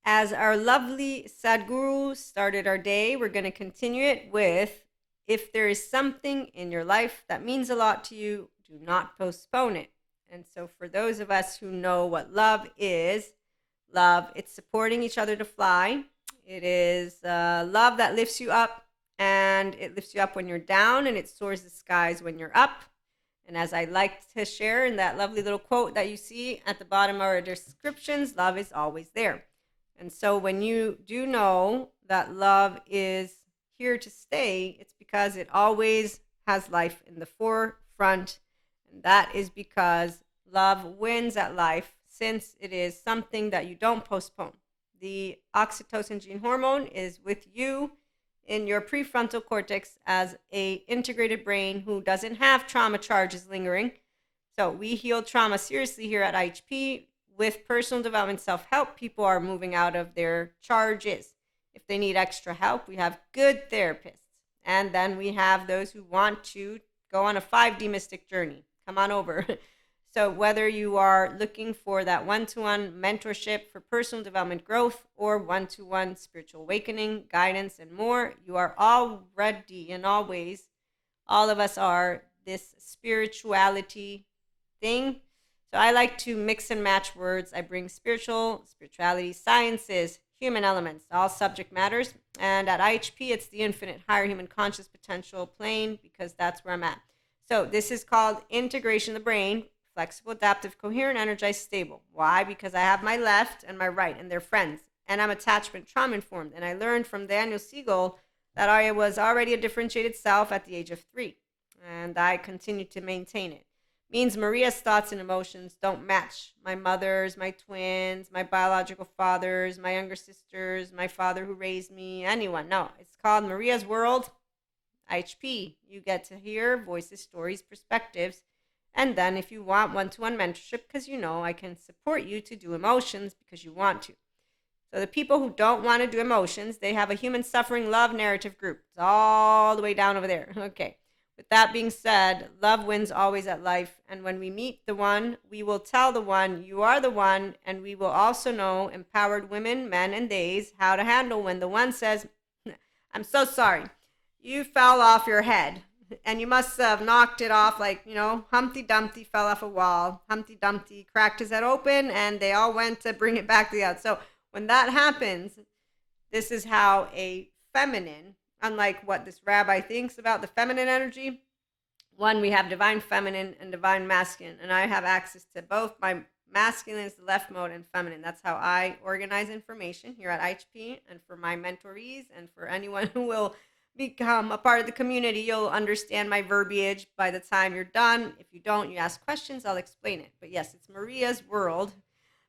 As our lovely Sadhguru started our day, we're going to continue it with, if there is something in your life that means a lot to you, do not postpone it. And so, for those of us who know what love is, love, it's supporting each other to fly. It is love that lifts you up, and it lifts you up when you're down, and it soars the skies when you're up. And as I like to share in that lovely little quote that you see at the bottom of our descriptions, love is always there. And so when you do know that love is here to stay, it's because it always has life in the forefront. And that is because love wins at life, since it is something that you don't postpone. The oxytocin gene hormone is with you in your prefrontal cortex as a integrated brain who doesn't have trauma charges lingering. So we heal trauma seriously here at IHP. With personal development self-help, people are moving out of their charges. If they need extra help, we have good therapists. And then we have those who want to go on a 5D mystic journey. Come on over. So whether you are looking for that one-to-one mentorship for personal development growth, or one-to-one spiritual awakening, guidance, and more, you are already, in all ways, all of us are this spirituality thing. So I like to mix and match words. I bring spirituality, sciences, human elements, all subject matters. And at IHP, it's the infinite higher human conscious potential plane, because that's where I'm at. So this is called integration of the brain, flexible, adaptive, coherent, energized, stable. Why? Because I have my left and my right, and they're friends. And I'm attachment trauma informed. And I learned from Daniel Siegel that I was already a differentiated self at the age of 3. And I continue to maintain it. Means Maria's thoughts and emotions don't match my mother's, my twins, my biological father's, my younger sisters, my father who raised me, anyone. No, it's called Maria's World, IHP. You get to hear voices, stories, perspectives. And then if you want one-to-one mentorship, because you know I can support you to do emotions because you want to. So the people who don't want to do emotions, they have a human suffering love narrative group. It's all the way down over there. Okay. With that being said, love wins always at life. And when we meet the one, we will tell the one, you are the one. And we will also know, empowered women, men, and theys, how to handle when the one says, I'm so sorry, you fell off your head. And you must have knocked it off like, Humpty Dumpty fell off a wall. Humpty Dumpty cracked his head open, and they all went to bring it back together. So when that happens, this is how a feminine, unlike what this rabbi thinks about the feminine energy, one, we have divine feminine and divine masculine, and I have access to both. My masculine is the left mode, and feminine. That's how I organize information here at IHP, and for my mentorees, and for anyone who will become a part of the community, you'll understand my verbiage by the time you're done. If you don't, you ask questions, I'll explain it. But yes, it's Maria's world,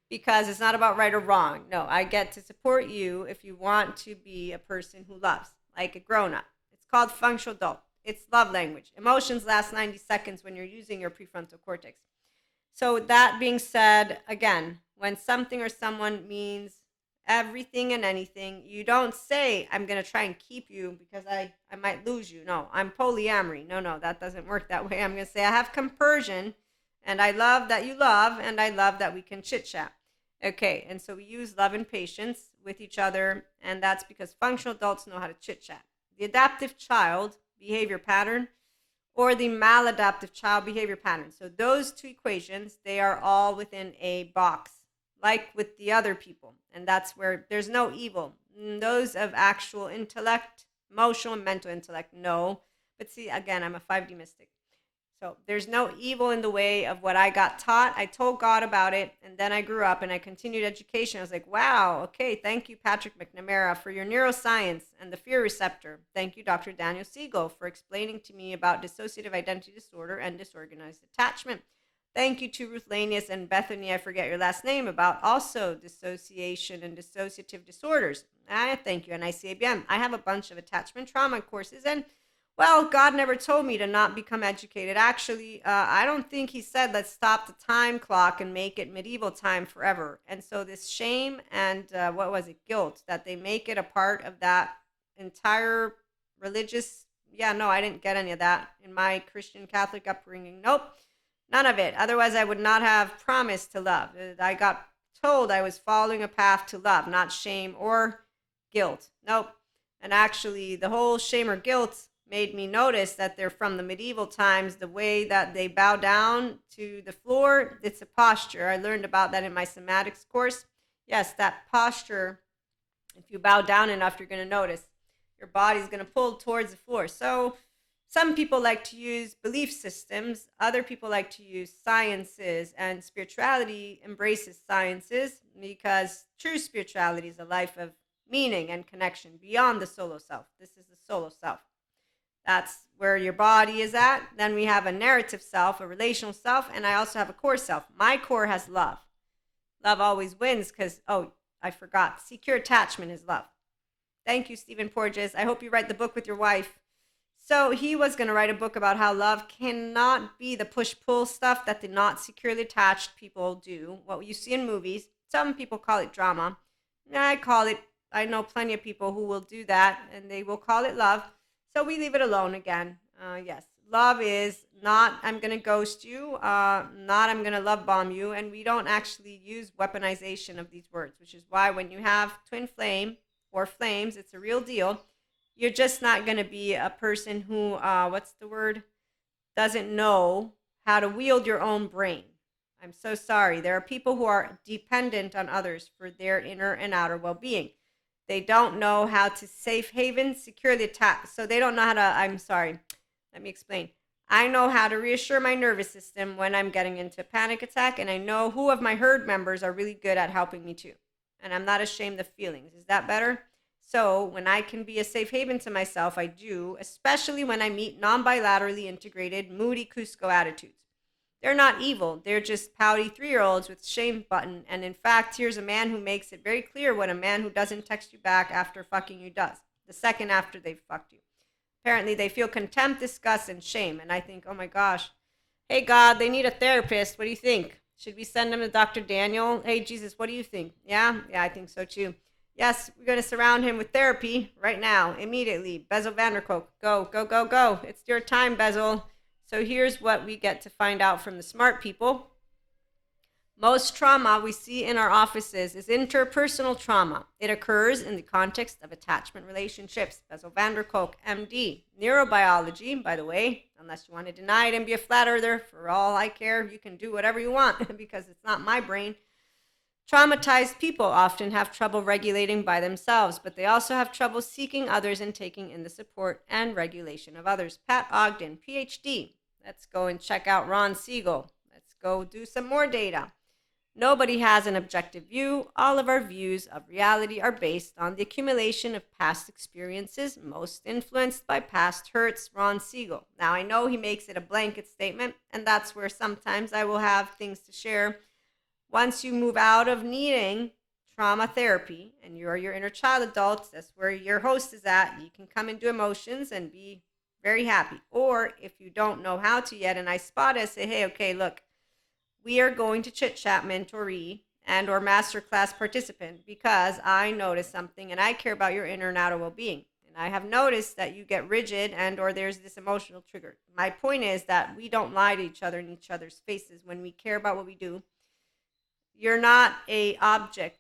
because it's not about right or wrong. No, I get to support you if you want to be a person who loves, like a grown-up. It's called functional adult. It's love language. Emotions last 90 seconds when you're using your prefrontal cortex. So that being said, again, when something or someone means everything and anything, you don't say, I'm going to try and keep you because I might lose you. No, I'm polyamory. No, that doesn't work that way. I'm going to say, I have compersion, and I love that you love, and I love that we can chit-chat. Okay, and so we use love and patience with each other, and that's because functional adults know how to chit-chat. The adaptive child behavior pattern, or the maladaptive child behavior pattern. So those two equations, they are all within a box, like with the other people. And that's where there's no evil. Those of actual intellect, emotional and mental intellect, no. But see, again, I'm a 5D mystic. So there's no evil in the way of what I got taught. I told God about it, and then I grew up and I continued education. I was like, wow, okay, thank you, Patrick McNamara, for your neuroscience and the fear receptor. Thank you, Dr. Daniel Siegel, for explaining to me about dissociative identity disorder and disorganized attachment. Thank you to Ruth Lanius and Bethany, I forget your last name, about also dissociation and dissociative disorders. Thank you, and ICABM. I have a bunch of attachment trauma courses, and well, God never told me to not become educated. Actually, I don't think he said, let's stop the time clock and make it medieval time forever. And so this shame and guilt, that they make it a part of that entire religious, no, I didn't get any of that in my Christian Catholic upbringing. Nope, none of it. Otherwise, I would not have promised to love. I got told I was following a path to love, not shame or guilt. Nope. And actually, the whole shame or guilt made me notice that they're from the medieval times. The way that they bow down to the floor, it's a posture. I learned about that in my somatics course. Yes, that posture, if you bow down enough, you're going to notice your body's going to pull towards the floor. So some people like to use belief systems. Other people like to use sciences, and spirituality embraces sciences because true spirituality is a life of meaning and connection beyond the solo self. This is the solo self. That's where your body is at. Then we have a narrative self, a relational self, and I also have a core self. My core has love. Love always wins because, oh, I forgot. Secure attachment is love. Thank you, Stephen Porges. I hope you write the book with your wife. So he was going to write a book about how love cannot be the push-pull stuff that the not securely attached people do, what you see in movies. Some people call it drama. I know plenty of people who will do that, and they will call it love. So we leave it alone again. Yes, love is not I'm going to ghost you, not I'm going to love bomb you. And we don't actually use weaponization of these words, which is why when you have twin flame or flames, it's a real deal. You're just not going to be a person who, doesn't know how to wield your own brain. I'm so sorry. There are people who are dependent on others for their inner and outer well-being. They don't know how to safe haven, securely attack. So they don't know how to, I'm sorry, let me explain. I know how to reassure my nervous system when I'm getting into a panic attack, and I know who of my herd members are really good at helping me too. And I'm not ashamed of feelings. Is that better? So when I can be a safe haven to myself, I do, especially when I meet non-bilaterally integrated, moody Cusco attitudes. They're not evil. They're just pouty 3-year-olds with shame button. And in fact, here's a man who makes it very clear what a man who doesn't text you back after fucking you does. The second after they've fucked you. Apparently, they feel contempt, disgust, and shame. And I think, oh my gosh, hey God, they need a therapist. What do you think? Should we send them to Dr. Daniel? Hey Jesus, what do you think? Yeah, I think so too. Yes, we're going to surround him with therapy right now, immediately. Bezel Vanderkolk, go, go, go, go. It's your time, Bezel. So here's what we get to find out from the smart people. Most trauma we see in our offices is interpersonal trauma. It occurs in the context of attachment relationships. Bezel Vanderkolk, MD. Neurobiology, by the way, unless you want to deny it and be a flat earther, for all I care, you can do whatever you want because it's not my brain. Traumatized people often have trouble regulating by themselves, but they also have trouble seeking others and taking in the support and regulation of others. Pat Ogden, PhD. Let's go and check out Ron Siegel. Let's go do some more data. Nobody has an objective view. All of our views of reality are based on the accumulation of past experiences, most influenced by past hurts. Ron Siegel. Now, I know he makes it a blanket statement, and that's where sometimes I will have things to share. Once you move out of needing trauma therapy and you're your inner child adult, that's where your host is at. You can come and do emotions and be very happy. Or if you don't know how to yet and I spot it, say, hey, okay, look, we are going to chit chat mentoree and or masterclass participant because I noticed something and I care about your inner and outer well-being. And I have noticed that you get rigid and or there's this emotional trigger. My point is that we don't lie to each other in each other's faces when we care about what we do. You're not a object.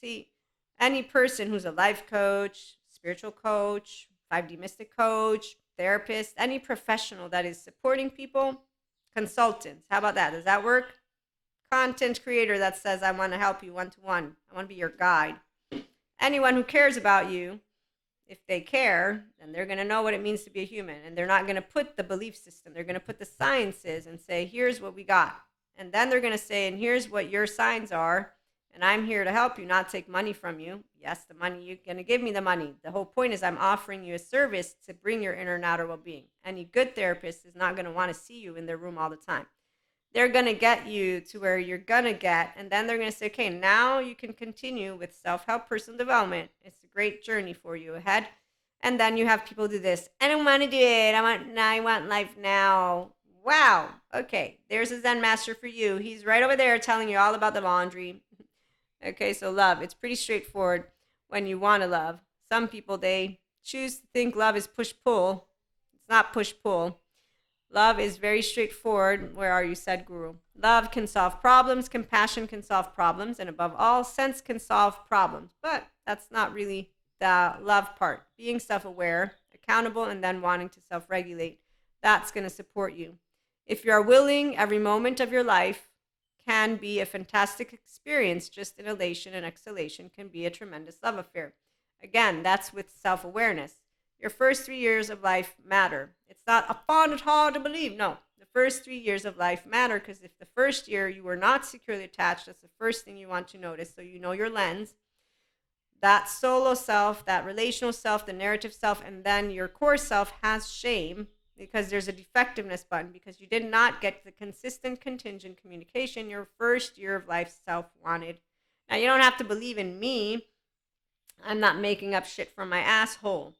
See, any person who's a life coach, spiritual coach, 5D mystic coach, therapist, any professional that is supporting people, consultants. How about that? Does that work? Content creator that says, I want to help you one-to-one. I want to be your guide. Anyone who cares about you, if they care, then they're going to know what it means to be a human. And they're not going to put the belief system. They're going to put the sciences and say, here's what we got. And then they're going to say, and here's what your signs are. And I'm here to help you, not take money from you. Yes, the money, you're going to give me the money. The whole point is I'm offering you a service to bring your inner and outer well-being. Any good therapist is not going to want to see you in their room all the time. They're going to get you to where you're going to get. And then they're going to say, okay, now you can continue with self-help personal development. It's a great journey for you ahead. And then you have people do this. I don't want to do it. I want life now. Wow. Okay. There's a Zen master for you. He's right over there telling you all about the laundry. Okay. So love, it's pretty straightforward when you want to love. Some people, they choose to think love is push-pull. It's not push-pull. Love is very straightforward. Where are you, Sadhguru? Love can solve problems, compassion can solve problems, and above all, sense can solve problems. But that's not really the love part. Being self aware, accountable, and then wanting to self regulate, that's going to support you. If you are willing, every moment of your life can be a fantastic experience. Just inhalation and exhalation can be a tremendous love affair. Again, that's with self awareness. Your first 3 years of life matter. It's not I find it hard to believe. No, the first 3 years of life matter because if the first year you were not securely attached, that's the first thing you want to notice. So you know your lens, that solo self, that relational self, the narrative self, and then your core self has shame because there's a defectiveness button because you did not get the consistent contingent communication your first year of life self wanted. Now, you don't have to believe in me. I'm not making up shit from my asshole.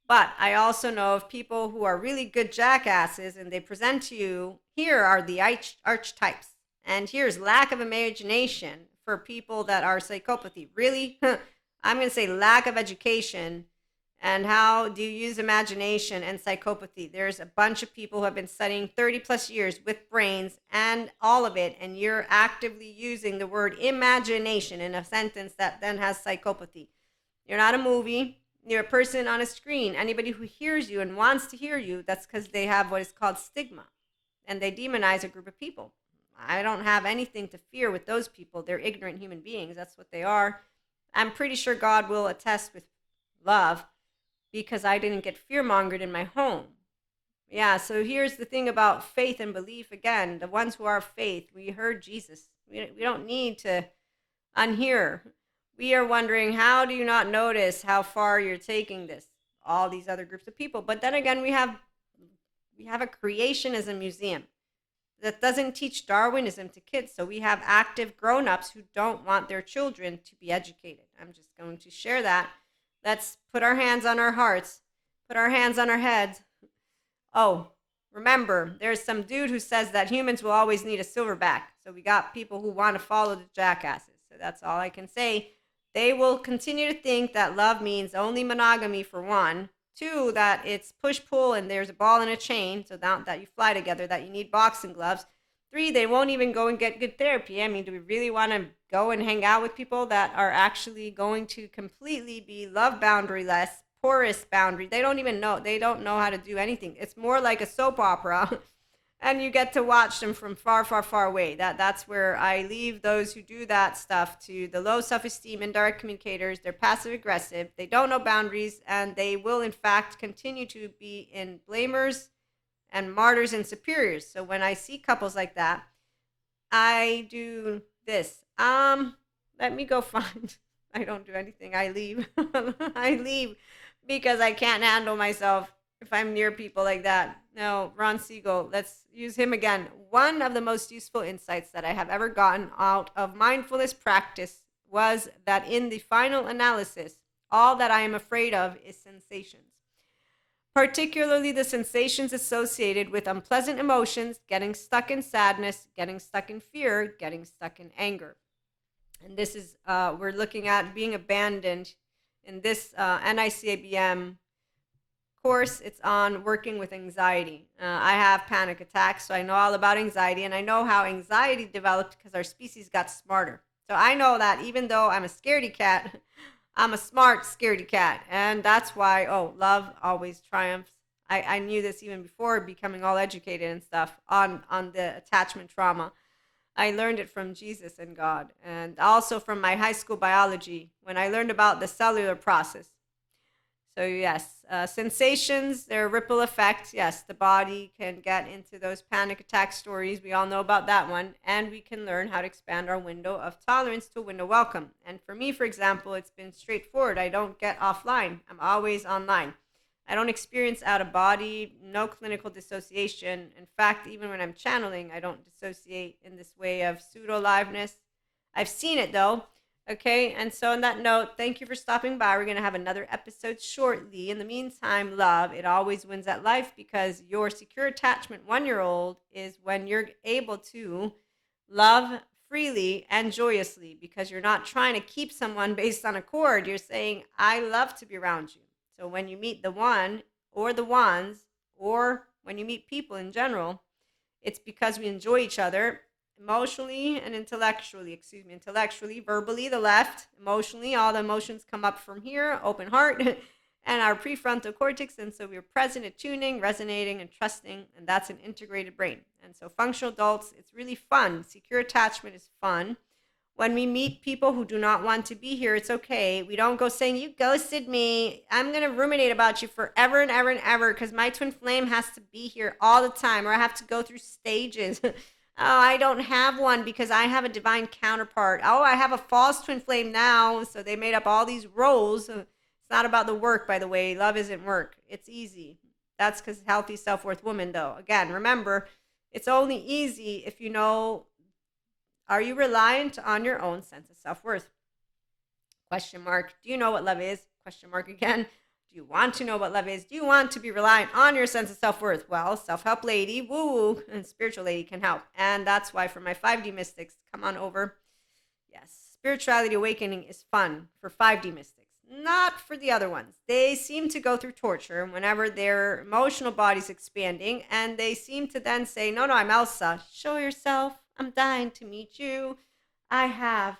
But I also know of people who are really good jackasses and they present to you, here are the archetypes. And here's lack of imagination for people that are psychopathy. Really? I'm going to say lack of education. And how do you use imagination and psychopathy? There's a bunch of people who have been studying 30 plus years with brains and all of it, and you're actively using the word imagination in a sentence that then has psychopathy. You're not a movie. You're a person on a screen. Anybody who hears you and wants to hear you, that's because they have what is called stigma, and they demonize a group of people. I don't have anything to fear with those people. They're ignorant human beings. That's what they are. I'm pretty sure God will attest with love because I didn't get fear-mongered in my home. Yeah, so here's the thing about faith and belief. Again, the ones who are faith, we heard Jesus. We don't need to unhear. We are wondering, how do you not notice how far you're taking this? All these other groups of people. But then again, we have a creationism museum that doesn't teach Darwinism to kids. So we have active grown-ups who don't want their children to be educated. I'm just going to share that. Let's put our hands on our hearts, put our hands on our heads. Oh, remember, there's some dude who says that humans will always need a silverback. So we got people who want to follow the jackasses. So that's all I can say. They will continue to think that love means only monogamy, for one. Two, that it's push-pull and there's a ball and a chain, so that you fly together, that you need boxing gloves. Three, they won't even go and get good therapy. I mean, do we really want to go and hang out with people that are actually going to completely be love boundaryless, porous boundary? They don't even know. They don't know how to do anything. It's more like a soap opera. And you get to watch them from far, far, far away. That's where I leave those who do that stuff to the low self-esteem, indirect communicators. They're passive-aggressive. They don't know boundaries, and they will, in fact, continue to be in blamers and martyrs and superiors. So when I see couples like that, I do this. Let me go find. I don't do anything. I leave. I leave because I can't handle myself if I'm near people like that. No, Ron Siegel, let's use him again. One of the most useful insights that I have ever gotten out of mindfulness practice was that in the final analysis, all that I am afraid of is sensations, particularly the sensations associated with unpleasant emotions, getting stuck in sadness, getting stuck in fear, getting stuck in anger. And this is, we're looking at being abandoned in this NICABM course. It's on working with anxiety. I have panic attacks, so I know all about anxiety, and I know how anxiety developed because our species got smarter. So I know that even though I'm a scaredy cat, I'm a smart scaredy cat, and that's why, love always triumphs. I knew this even before becoming all educated and stuff on the attachment trauma. I learned it from Jesus and God, and also from my high school biology when I learned about the cellular process. So yes, sensations, their ripple effect. Yes, the body can get into those panic attack stories. We all know about that one. And we can learn how to expand our window of tolerance to a window welcome. And for me, for example, it's been straightforward. I don't get offline. I'm always online. I don't experience out of body, no clinical dissociation. In fact, even when I'm channeling, I don't dissociate in this way of pseudo liveness. I've seen it though. Okay, and so on that note, thank you for stopping by. We're going to have another episode shortly. In the meantime, love, it always wins at life because your secure attachment 1-year-old is when you're able to love freely and joyously because you're not trying to keep someone based on a cord. You're saying, I love to be around you. So when you meet the one or the ones or when you meet people in general, it's because we enjoy each other emotionally and intellectually. Intellectually, verbally, the left. Emotionally, all the emotions come up from here, open heart, and our prefrontal cortex. And so we're present, attuning, resonating, and trusting. And that's an integrated brain. And so functional adults, it's really fun. Secure attachment is fun. When we meet people who do not want to be here, it's okay. We don't go saying, you ghosted me. I'm going to ruminate about you forever and ever and ever because my twin flame has to be here all the time, or I have to go through stages. Oh, I don't have one because I have a divine counterpart. Oh, I have a false twin flame now. So they made up all these roles. It's not about the work, by the way. Love isn't work. It's easy. That's because healthy self-worth woman, though. Again, remember, it's only easy if you know. Are you reliant on your own sense of self-worth? Question mark. Do you know what love is? Question mark again. Do you want to know what love is? Do you want to be reliant on your sense of self-worth? Well, self-help lady, woo, and spiritual lady can help. And that's why for my 5D mystics, come on over. Yes, spirituality awakening is fun for 5D mystics, not for the other ones. They seem to go through torture whenever their emotional body's expanding, and they seem to then say, no, I'm Elsa. Show yourself. I'm dying to meet you. I have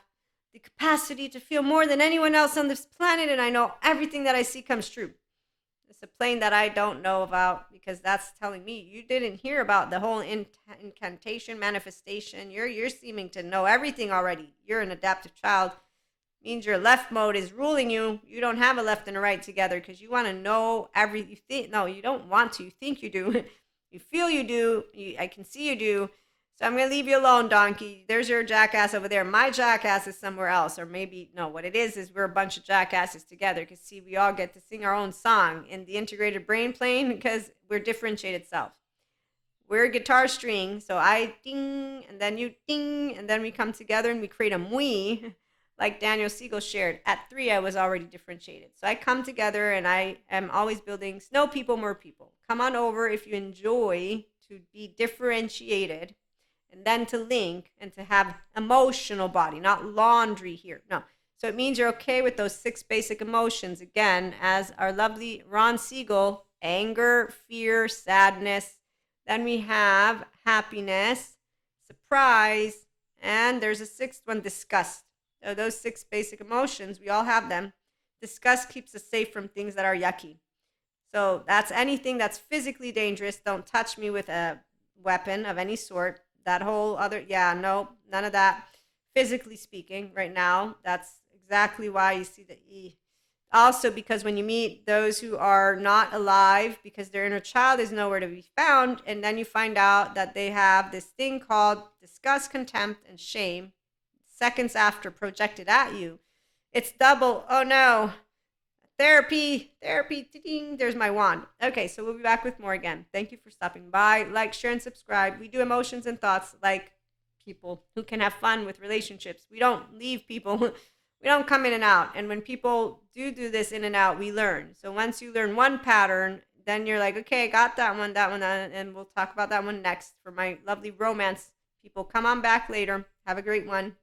the capacity to feel more than anyone else on this planet, and I know everything that I see comes true. It's a plane that I don't know about because that's telling me you didn't hear about the whole incantation manifestation. You're seeming to know everything already. You're an adaptive child. Means your left mode is ruling you. You don't have a left and a right together because you want to know everything. No, you don't want to. You think you do. You feel you do. I can see you do. So I'm going to leave you alone, donkey. There's your jackass over there. My jackass is somewhere else. Or maybe, no, what it is we're a bunch of jackasses together. Because, see, we all get to sing our own song in the integrated brain plane because we're differentiated self. We're a guitar string. So I ding, and then you ding, and then we come together and we create a mui. Like Daniel Siegel shared, at 3, I was already differentiated. So I come together and I am always building snow people, more people. Come on over if you enjoy to be differentiated. And then to link and to have emotional body, not laundry here. No. So it means you're okay with those 6 basic emotions. Again, as our lovely Ron Siegel, anger, fear, sadness. Then we have happiness, surprise, and there's a 6th one, disgust. So those 6 basic emotions, we all have them. Disgust keeps us safe from things that are yucky. So that's anything that's physically dangerous. Don't touch me with a weapon of any sort. That whole other, no, none of that. Physically speaking, right now, that's exactly why you see the E. Also, because when you meet those who are not alive, because their inner child is nowhere to be found, and then you find out that they have this thing called disgust, contempt, and shame, seconds after projected at you. It's double, oh no. Therapy, ding, there's my wand. Okay, so we'll be back with more again. Thank you for stopping by. Like, share, and subscribe. We do emotions and thoughts like people who can have fun with relationships. We don't leave people. We don't come in and out. And when people do this in and out, we learn. So once you learn one pattern, then you're like, okay, I got that one, and we'll talk about that one next. For my lovely romance people, come on back later. Have a great one.